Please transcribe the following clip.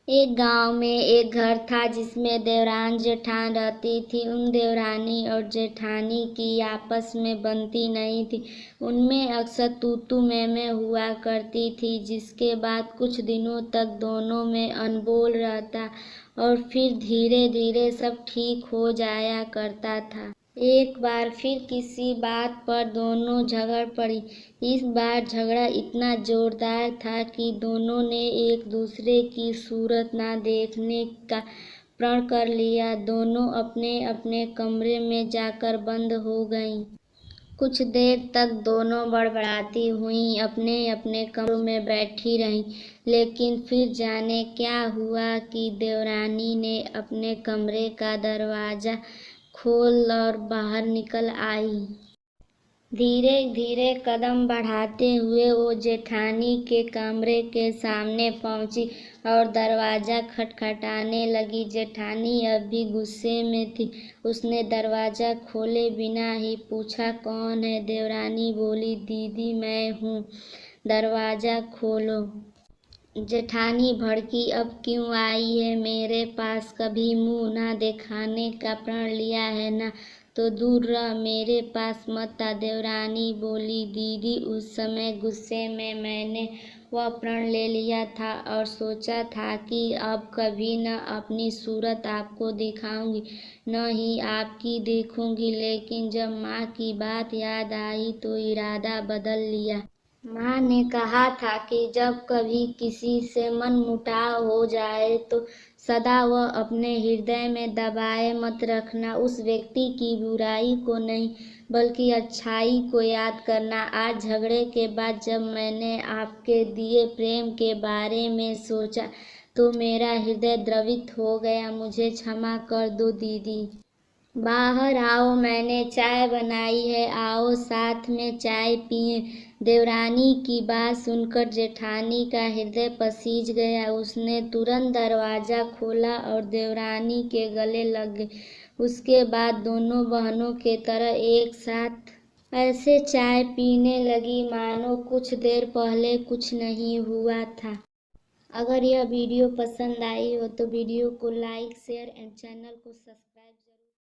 एक गांव में एक घर था जिसमें देवरान जेठान रहती थी। उन देवरानी और जेठानी की आपस में बनती नहीं थी। उनमें अक्सर तू मैं हुआ करती थी, जिसके बाद कुछ दिनों तक दोनों में अनबोल रहता और फिर धीरे धीरे सब ठीक हो जाया करता था। एक बार फिर किसी बात पर दोनों झगड़ पड़ी। इस बार झगड़ा इतना जोरदार था कि दोनों ने एक दूसरे की सूरत ना देखने का प्रण कर लिया। दोनों अपने अपने कमरे में जाकर बंद हो गईं। कुछ देर तक दोनों बड़बड़ाती हुई अपने अपने कमरों में बैठी रहीं, लेकिन फिर जाने क्या हुआ कि देवरानी ने अपने कमरे का दरवाजा खोल और बाहर निकल आई। धीरे धीरे कदम बढ़ाते हुए वो जेठानी के कमरे के सामने पहुंची और दरवाजा खटखटाने लगी। जेठानी अब भी गुस्से में थी। उसने दरवाजा खोले बिना ही पूछा, कौन है? देवरानी बोली, दीदी मैं हूँ, दरवाजा खोलो। जेठानी भड़की, अब क्यों आई है मेरे पास? कभी मुंह ना दिखाने का प्रण लिया है ना, तो दूर रह, मेरे पास मत आ। देवरानी बोली, दीदी उस समय गुस्से में मैंने वह प्रण ले लिया था और सोचा था कि अब कभी न अपनी सूरत आपको दिखाऊंगी, न ही आपकी देखूंगी। लेकिन जब माँ की बात याद आई तो इरादा बदल लिया। माँ ने कहा था कि जब कभी किसी से मन मुटाव हो जाए तो सदा वह अपने हृदय में दबाए मत रखना। उस व्यक्ति की बुराई को नहीं बल्कि अच्छाई को याद करना। आज झगड़े के बाद जब मैंने आपके दिए प्रेम के बारे में सोचा तो मेरा हृदय द्रवित हो गया। मुझे क्षमा कर दो दीदी। बाहर आओ, मैंने चाय बनाई है, आओ साथ में चाय पिएं। देवरानी की बात सुनकर जेठानी का हृदय पसीज गया। उसने तुरंत दरवाजा खोला और देवरानी के गले लग गई। उसके बाद दोनों बहनों के तरह एक साथ ऐसे चाय पीने लगी मानो कुछ देर पहले कुछ नहीं हुआ था। अगर यह वीडियो पसंद आई हो तो वीडियो को लाइक, शेयर एंड चैनल को सब्सक्राइब